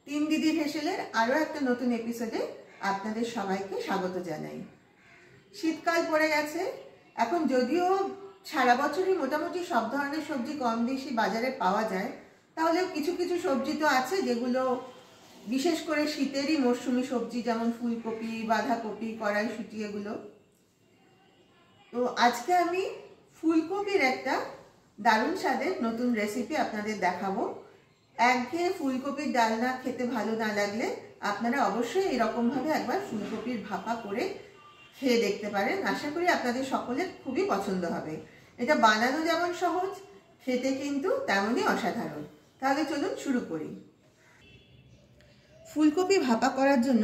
তিন দিদির হেসেলের আরও একটা নতুন এপিসোডে আপনাদের সবাইকে স্বাগত জানাই। শীতকাল পড়ে গেছে। এখন যদিও সারা বছরই মোটামুটি সব ধরনের সবজি কম বেশি বাজারে পাওয়া যায়, তাহলেও কিছু কিছু সবজি তো আছে যেগুলো বিশেষ করে শীতেরই মরশুমি সবজি, যেমন ফুলকপি, বাঁধাকপি, কড়াইশুঁটি এগুলো। তো আজকে আমি ফুলকপির একটা দারুণ স্বাদের নতুন রেসিপি আপনাদের দেখাবো। একঘেয়ে ফুলকপির ডালনা খেতে ভালো না লাগলে আপনারা অবশ্যই এরকমভাবে একবার ফুলকপির ভাপা করে খেয়ে দেখতে পারেন। আশা করি আপনাদের সকলের খুবই পছন্দ হবে। এটা বানানো যেমন সহজ, খেতে কিন্তু তেমনই অসাধারণ। তাহলে চলুন শুরু করি। ফুলকপি ভাপা করার জন্য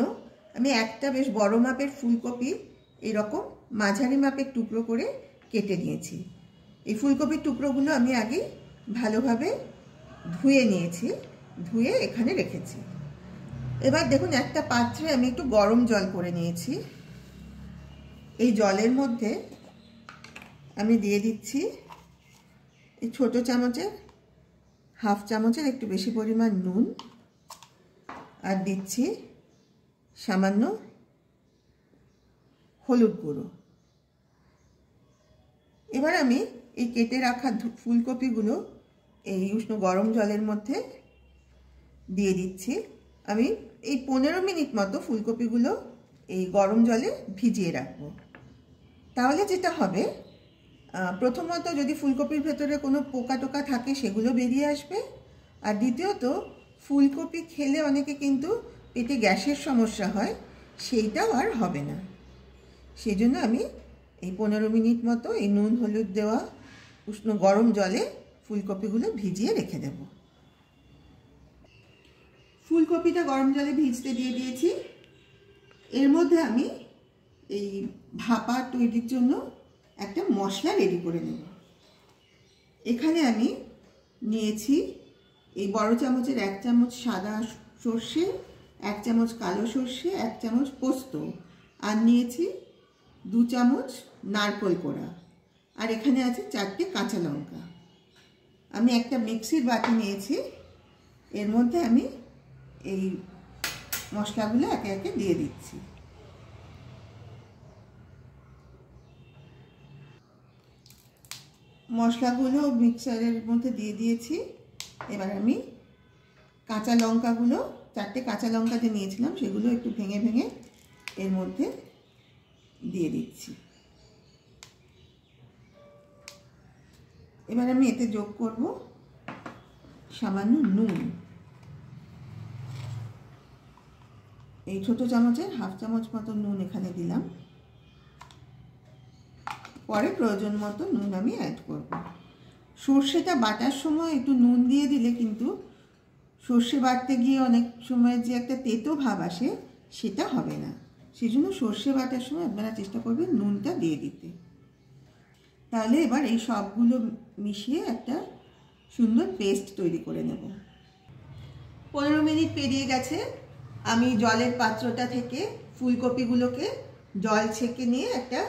আমি একটা বেশ বড় মাপের ফুলকপি এরকম মাঝারি মাপের টুকরো করে কেটে নিয়েছি। এই ফুলকপির টুকরোগুলো আমি আগে ভালোভাবে ধুয়ে নিয়েছি, ধুয়ে এখানে রেখেছি। এবার দেখুন, একটা পাত্রে আমি একটু গরম জল করে নিয়েছি। এই জলের মধ্যে আমি দিয়ে দিচ্ছি এই ছোট চামচের হাফ চামচের একটু বেশি পরিমাণ নুন, আর দিচ্ছি সামান্য হলুদ গুঁড়ো। এবার আমি এই কেটে রাখা ফুলকপিগুলো এই উষ্ণ গরম জলের মধ্যে দিয়ে দিচ্ছি। আমি এই 15 মিনিট মতো ফুলকপিগুলো এই গরম জলে ভিজিয়ে রাখবো। তাহলে যেটা হবে, প্রথমত যদি ফুলকপির ভেতরে কোনো পোকা টোকা থাকে সেগুলো বেরিয়ে আসবে, আর দ্বিতীয়ত ফুলকপি খেলে অনেকে কিন্তু পেটে গ্যাসের সমস্যা হয়, সেইটাও আর হবে না। সেই জন্য আমি এই 15 মিনিট মতো এই নুন হলুদ দেওয়া উষ্ণ গরম জলে ফুলকপিগুলো ভিজিয়ে রেখে দেব। ফুলকপিটা গরম জলে ভিজতে দিয়ে দিয়েছি। এর মধ্যে আমি এই ভাপা তৈরির জন্য একটা মশলা রেডি করে নেব। এখানে আমি নিয়েছি এই বড় চামচের 1 চামচ সাদা সর্ষে, 1 চামচ কালো সর্ষে, 1 চামচ পোস্ত, আর নিয়েছি 2 চামচ নারকেল কোড়া, আর এখানে আছে 4টে কাঁচা লঙ্কা। আমি একটা মিক্সির বাটি নিয়েছি। এর মধ্যে আমি এই মশলাগুলো একে একে দিয়ে দিচ্ছি। মশলাগুলো মিক্সারের মধ্যে দিয়ে দিয়েছি। এবার আমি কাঁচা লঙ্কাগুলো, 4টে কাঁচা লঙ্কা যে নিয়েছিলাম সেগুলো একটু ভেঙে ভেঙে এর মধ্যে দিয়ে দিচ্ছি। এবার আমি এতে যোগ করব সামান্য নুন। এই ছোট চামচের হাফ চামচ মতো নুন এখানে দিলাম। পরে প্রয়োজন মতো নুন আমি অ্যাড করব। সর্ষেটা বাটার সময় একটু নুন দিয়ে দিলে কিন্তু সর্ষে বাটতে গিয়ে অনেক সময় যে একটা তেতো ভাব আসে সেটা হবে না। সেই জন্য সর্ষে বাটার সময় আপনারা চেষ্টা করবেন নুনটা দিয়ে দিতে। তাহলে এবার এই সবগুলো মিশিয়ে একটা সুন্দর পেস্ট তৈরি করে নেব। 15 মিনিট পেরিয়ে গেছে। আমি জলের পাত্রটা থেকে ফুলকপিগুলোকে জল ছেঁকে নিয়ে একটা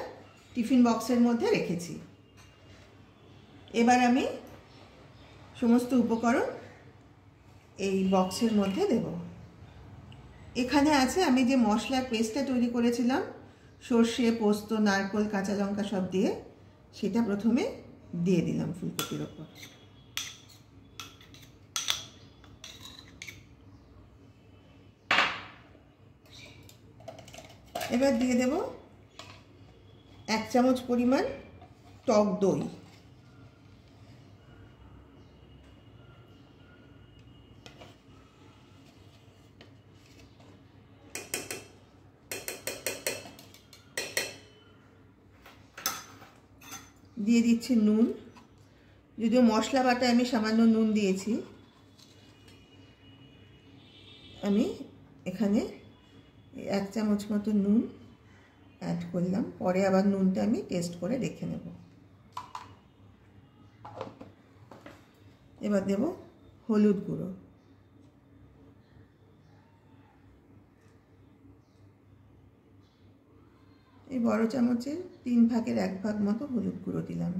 টিফিন বক্সের মধ্যে রেখেছি। এবার আমি সমস্ত উপকরণ এই বক্সের মধ্যে দেব। এখানে আছে আমি যে মশলার পেস্টটা তৈরি করেছিলাম, সর্ষে, পোস্ত, নারকেল, কাঁচা লঙ্কা সব দিয়ে, সেটা প্রথমে দিয়ে দিলাম ফুলকপির ওপর। এবার দিয়ে দেব 1 চামচ পরিমাণ টক দই। দিয়ে দিচ্ছি নুন। যদিও মশলা বাটায় আমি সামান্য নুন দিয়েছি, আমি এখানে 1 চামচ মতো নুন অ্যাড করলাম। পরে আবার নুনটা আমি টেস্ট করে দেখে নেব। এবার দেব হলুদ গুঁড়ো। এই বড় চামচের 3 ভাগের 1 ভাগ মতো হলুদ গুঁড়ো দিলাম।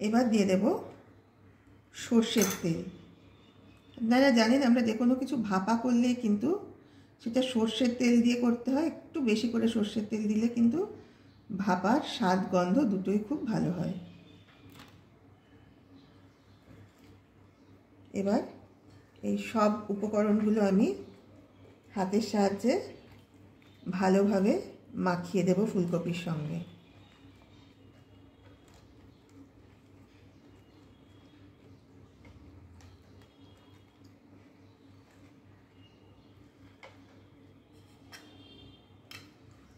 এবার দিয়ে দেব সর্ষের তেল। আপনারা জানেন আমরা যে কোনো কিছু ভাপা করলে কিন্তু সেটা সর্ষের তেল দিয়ে করতে হয়। একটু বেশি করে সর্ষের তেল দিলে কিন্তু ভাপার স্বাদ গন্ধ দুটোই খুব ভালো হয়। এবার এই সব উপকরণগুলো আমি হাতের সাহায্যে ভালোভাবে মাখিয়ে দেব ফুলকপির সঙ্গে।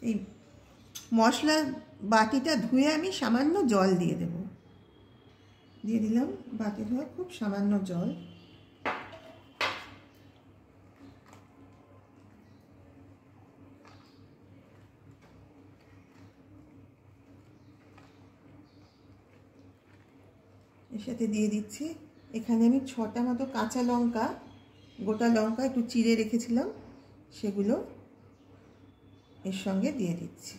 এই মশলা বাটিটা ধুয়ে আমি সামান্য জল দিয়ে দেব। দিয়ে দিলাম বাটি ধোয়া খুব সামান্য জল। এর সাথে দিয়ে দিচ্ছি, এখানে আমি 6টা মতো কাঁচা লঙ্কা, গোটা লঙ্কা একটু চিড়ে রেখেছিলাম, সেগুলো এর সঙ্গে দিয়ে দিচ্ছি।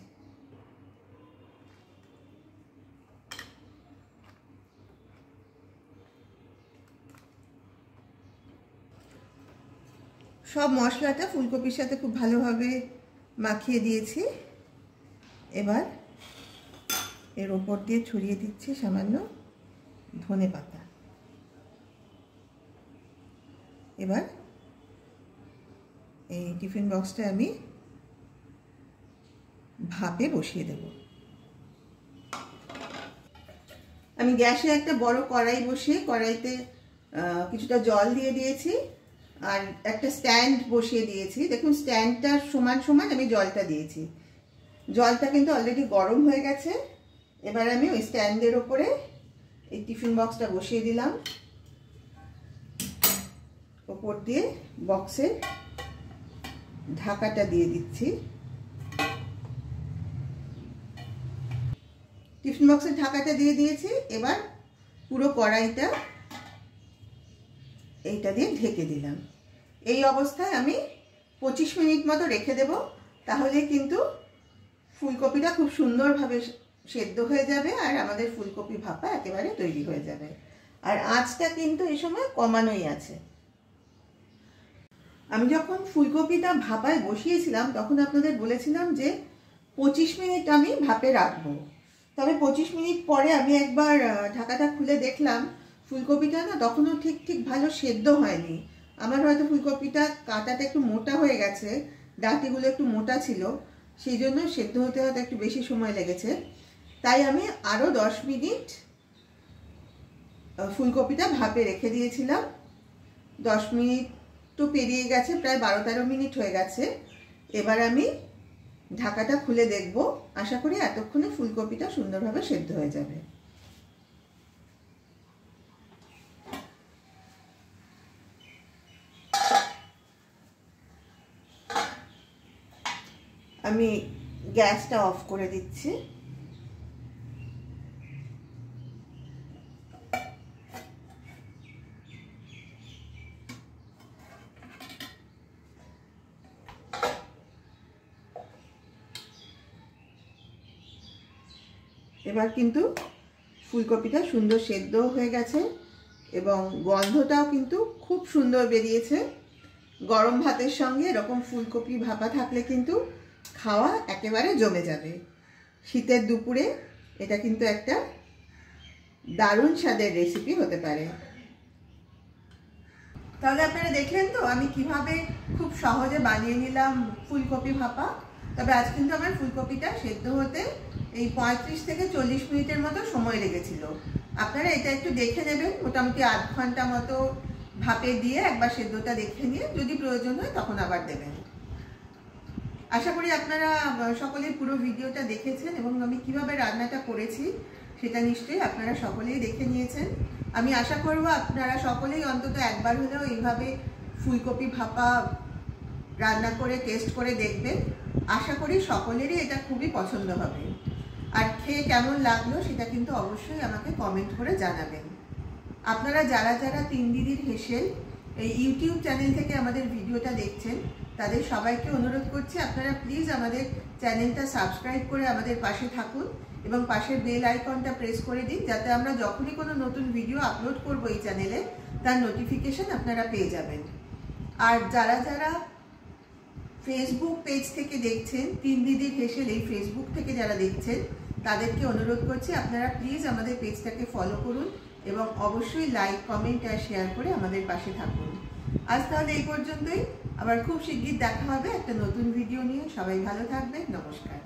সব মশলাটা ফুলকপির সাথে খুব ভালোভাবে মাখিয়ে দিয়েছি। এবার এর ওপর দিয়ে ছড়িয়ে দিচ্ছি সামান্য ধনেপাতা। এবার এই টিফিন বক্সটা আমি ভাপে বসিয়ে দেব। আমি গ্যাসে একটা বড় কড়াই বসিয়ে কড়াইতে কিছুটা জল দিয়ে দিয়েছি আর একটা স্ট্যান্ড বসিয়ে দিয়েছি। দেখুন স্ট্যান্ডটার সমান সমান আমি জলটা দিয়েছি। জলটা কিন্তু অলরেডি গরম হয়ে গেছে। এবার আমি ওই স্ট্যান্ডের ওপরে এই টিফিন বক্সটা বসিয়ে দিলাম। ওপর দিয়ে বক্সের ঢাকাটা দিয়ে দিচ্ছি। টিফিন বক্সের ঢাকাটা দিয়ে দিয়েছি। এবার পুরো কড়াইটা এইটা দিয়ে ঢেকে দিলাম। এই অবস্থায় আমি 25 মিনিট মতো রেখে দেব। তাহলে কিন্তু ফুলকপিটা খুব সুন্দরভাবে সেদ্ধ হয়ে যাবে আর আমাদের ফুলকপি ভাপা একেবারে তৈরি হয়ে যাবে। আর আঁচটা কিন্তু এই সময় কমানোই আছে। আমি যখন ফুলকপিটা ভাপায় বসিয়েছিলাম তখন আপনাদের বলেছিলাম যে 25 মিনিট আমি ভাপে রাখবো। তবে 25 মিনিট পরে আমি একবার ঢাকাটা খুলে দেখলাম ফুলকপিটা না তখনও ঠিক ভালো সেদ্ধ হয়নি। আমার হয়তো ফুলকপিটা কাঁটাটা একটু মোটা হয়ে গেছে, ডাঁটিগুলো একটু মোটা ছিল, সেই জন্য সেদ্ধ হতে হতে একটু বেশি সময় লেগেছে। তাই আমি আরও 10 মিনিট ফুলকপিটা ভাপে রেখে দিয়েছিলাম। 10 মিনিট তো পেরিয়ে গেছে, প্রায় 12-13 মিনিট হয়ে গেছে। এবার আমি ঢাকাটা খুলে দেখব। আশা করি এতক্ষণে ফুলকপিটা সুন্দরভাবে সেদ্ধ হয়ে যাবে। আমি গ্যাসটা অফ করে দিচ্ছি। এবার কিন্তু ফুলকপিটা সুন্দর সেদ্ধ হয়ে গেছে এবং গন্ধটাও কিন্তু খুব সুন্দর বেরিয়েছে। গরম ভাতের সঙ্গে এরকম ফুলকপি ভাপা থাকলে কিন্তু খাওয়া একেবারে জমে যাবে। শীতের দুপুরে এটা কিন্তু একটা দারুণ স্বাদের রেসিপি হতে পারে। তাহলে আপনারা দেখলেন তো আমি কিভাবে খুব সহজে বানিয়ে নিলাম ফুলকপি ভাপা। তবে আজ কিন্তু আমার ফুলকপিটা সেদ্ধ হতে এই 35 থেকে 40 মিনিটের মতো সময় লেগেছিল। আপনারা এটা একটু দেখে নেবেন, মোটামুটি আধ ঘন্টা মতো ভাপে দিয়ে একবার সেদ্ধটা দেখে নিয়ে যদি প্রয়োজন হয় তখন আবার দেবেন। আশা করি আপনারা সকলেই পুরো ভিডিওটা দেখেছেন এবং আমি কিভাবে রান্নাটা করেছি সেটা নিশ্চয়ই আপনারা সকলেই দেখে নিয়েছেন। আমি আশা করব আপনারা সকলেই অন্তত একবার হলেও এইভাবে ফুলকপি ভাপা রান্না করে টেস্ট করে দেখবেন। আশা করি সকলেরই এটা খুবই পছন্দ হবে। আর খেয়ে কেমন লাগলো সেটা কিন্তু অবশ্যই আমাকে কমেন্ট করে জানাবেন। আপনারা যারা যারা তিন দিদির হেসেল এই ইউটিউব চ্যানেল থেকে আমাদের ভিডিওটা দেখছেন তাদের সবাইকে অনুরোধ করছি আপনারা প্লিজ আমাদের চ্যানেলটা সাবস্ক্রাইব করে আমাদের পাশে থাকুন এবং পাশের বেল আইকনটা প্রেস করে দিন, যাতে আমরা যখনই কোনো নতুন ভিডিও আপলোড করব এই চ্যানেলে তার নোটিফিকেশন আপনারা পেয়ে যাবেন। আর যারা যারা ফেসবুক পেজ থেকে দেখছেন, তিন দিদির হেসেল এই ফেসবুক থেকে যারা দেখছেন, তাদেরকে অনুরোধ করছি আপনারা প্লিজ আমাদের পেজটাকে ফলো করুন এবং অবশ্যই লাইক, কমেন্ট আর শেয়ার করে আমাদের পাশে থাকুন। আজ তাহলে এই পর্যন্তই, আবার খুব শিগগির দেখা হবে একটা নতুন ভিডিও নিয়ে। সবাই ভালো থাকবেন, নমস্কার।